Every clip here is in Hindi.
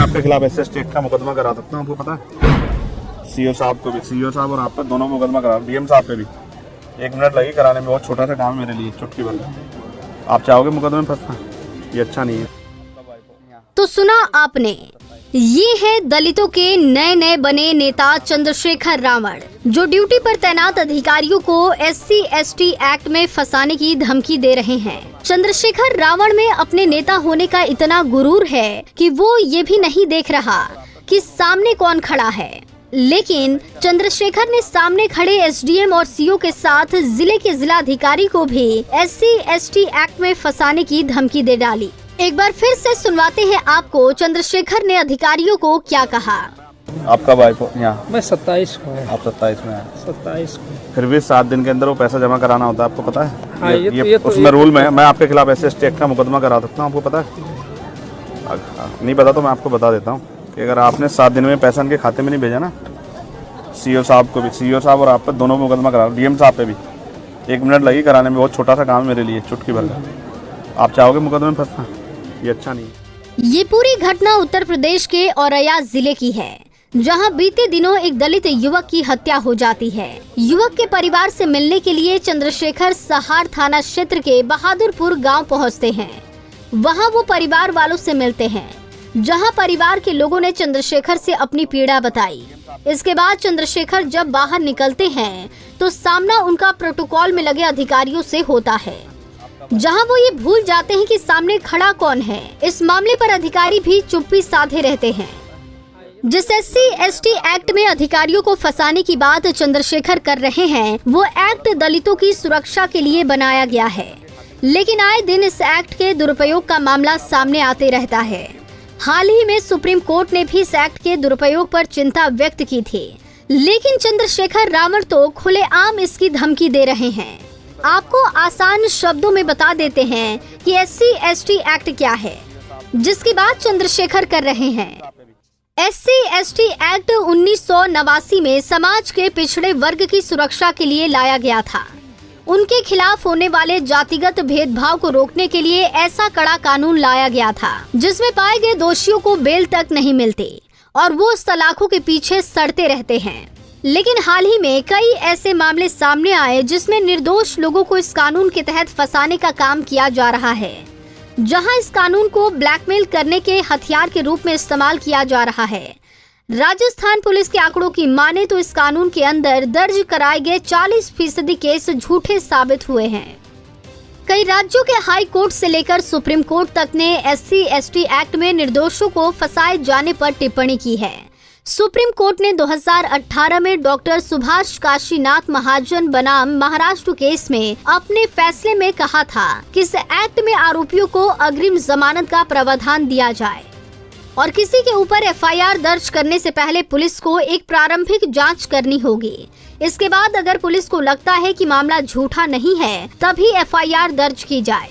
आपके खिलाफ ऐसे स्टेट का मुकदमा करा सकता हूँ, आपको पता है। सीओ साहब को भी, सीओ साहब और आप पर दोनों मुकदमा करा, डीएम साहब पे भी 1 मिनट लगी कराने में, बहुत छोटा सा काम है मेरे लिए, चुटकी भर का। आप चाहोगे मुकदमे में फंसना, ये अच्छा नहीं है। तो सुना आपने, ये है दलितों के नए नए बने नेता चंद्रशेखर रावण, जो ड्यूटी पर तैनात अधिकारियों को SC/ST एक्ट में फंसाने की धमकी दे रहे हैं। चंद्रशेखर रावण में अपने नेता होने का इतना गुरूर है कि वो ये भी नहीं देख रहा कि सामने कौन खड़ा है, लेकिन चंद्रशेखर ने सामने खड़े SDM और CO के साथ जिले के जिलाधिकारी को भी SC/ST एक्ट में फंसाने की धमकी दे डाली। एक बार फिर से सुनवाते हैं आपको चंद्रशेखर ने अधिकारियों को क्या कहा। आपका वाइफ यहाँ? मैं 27 को है। आप 27 में हैं? 27 को। फिर भी 7 दिन के अंदर वो पैसा जमा कराना होता है, आपको पता है? हाँ, ये तो उसमें रूल में है। मैं आपके खिलाफ ऐसे स्टेट का मुकदमा करा सकता हूँ, आपको पता है? नहीं पता तो मैं आपको बता देता हूँ कि अगर आपने 7 दिन में पैसा इनके खाते में नहीं भेजा ना, सीओ साहब को भी, सीओ साहब और आप पर दोनों मुकदमा करा, डीएम साहब पे भी 1 मिनट लगी कराने में, बहुत छोटा सा काम है मेरे लिए, चुटकी भर का। आप चाहोगे मुकदमे में फंसना, ये अच्छा नहीं है। ये पूरी घटना उत्तर प्रदेश के औरैया जिले की है, जहां बीते दिनों एक दलित युवक की हत्या हो जाती है। युवक के परिवार से मिलने के लिए चंद्रशेखर सहार थाना क्षेत्र के बहादुरपुर गांव पहुंचते हैं। वहां वो परिवार वालों से मिलते हैं, जहां परिवार के लोगों ने चंद्रशेखर से अपनी पीड़ा बताई। इसके बाद चंद्रशेखर जब बाहर निकलते हैं तो सामना उनका प्रोटोकॉल में लगे अधिकारियों से होता है, जहां वो ये भूल जाते हैं कि सामने खड़ा कौन है। इस मामले पर अधिकारी भी चुप्पी साधे रहते हैं। जिस SC/ST एक्ट में अधिकारियों को फंसाने की बात चंद्रशेखर कर रहे हैं, वो एक्ट दलितों की सुरक्षा के लिए बनाया गया है, लेकिन आए दिन इस एक्ट के दुरुपयोग का मामला सामने आते रहता है। हाल ही में सुप्रीम कोर्ट ने भी इस एक्ट के दुरुपयोग पर चिंता व्यक्त की थी, लेकिन चंद्रशेखर रावण तो खुलेआम इसकी धमकी दे रहे हैं। आपको आसान शब्दों में बता देते हैं कि SC/ST एक्ट क्या है, जिसकी बात चंद्रशेखर कर रहे हैं। SC/ST एक्ट 1989 में समाज के पिछड़े वर्ग की सुरक्षा के लिए लाया गया था। उनके खिलाफ होने वाले जातिगत भेदभाव को रोकने के लिए ऐसा कड़ा कानून लाया गया था, जिसमें पाए गए दोषियों को बेल तक नहीं मिलती और वो सलाखों के पीछे सड़ते रहते हैं। लेकिन हाल ही में कई ऐसे मामले सामने आए जिसमें निर्दोष लोगों को इस कानून के तहत फंसाने का काम किया जा रहा है, जहां इस कानून को ब्लैकमेल करने के हथियार के रूप में इस्तेमाल किया जा रहा है। राजस्थान पुलिस के आंकड़ों की माने तो इस कानून के अंदर दर्ज कराए गए 40% केस झूठे साबित हुए हैं। कई राज्यों के हाई कोर्ट से लेकर सुप्रीम कोर्ट तक ने SC/ST एक्ट में निर्दोषों को फंसाए जाने पर टिप्पणी की है। सुप्रीम कोर्ट ने 2018 में डॉक्टर सुभाष काशीनाथ महाजन बनाम महाराष्ट्र केस में अपने फैसले में कहा था कि इस एक्ट में आरोपियों को अग्रिम जमानत का प्रावधान दिया जाए और किसी के ऊपर FIR दर्ज करने से पहले पुलिस को एक प्रारंभिक जांच करनी होगी। इसके बाद अगर पुलिस को लगता है कि मामला झूठा नहीं है, तभी FIR दर्ज की जाए।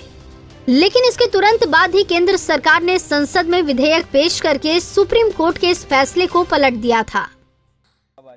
लेकिन इसके तुरंत बाद ही केंद्र सरकार ने संसद में विधेयक पेश करके सुप्रीम कोर्ट के इस फैसले को पलट दिया था।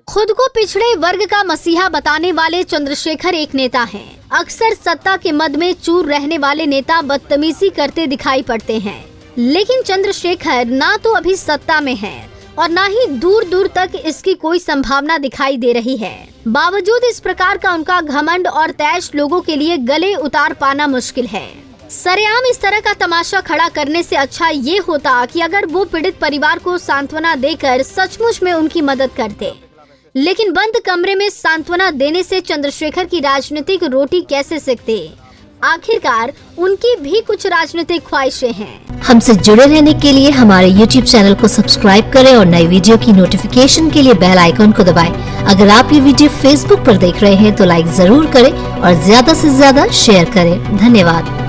खुद को पिछड़े वर्ग का मसीहा बताने वाले चंद्रशेखर एक नेता हैं। अक्सर सत्ता के मद में चूर रहने वाले नेता बदतमीजी करते दिखाई पड़ते हैं, लेकिन चंद्रशेखर ना तो अभी सत्ता में है और ना ही दूर दूर तक इसकी कोई संभावना दिखाई दे रही है। बावजूद इस प्रकार का उनका घमंड और तैश लोगों के लिए गले उतार पाना मुश्किल है। सरेआम इस तरह का तमाशा खड़ा करने से अच्छा ये होता कि अगर वो पीड़ित परिवार को सांत्वना देकर सचमुच में उनकी मदद करते, लेकिन बंद कमरे में सांत्वना देने से चंद्रशेखर की राजनीतिक रोटी कैसे सेकते? आखिरकार उनकी भी कुछ राजनीतिक ख्वाहिशें हैं। हमसे जुड़े रहने के लिए हमारे YouTube चैनल को सब्सक्राइब करें और नई वीडियो की नोटिफिकेशन के लिए बेल आइकॉन को दबाएं। अगर आप ये वीडियो Facebook पर देख रहे हैं तो लाइक जरूर करें और ज्यादा से ज्यादा शेयर करें। धन्यवाद।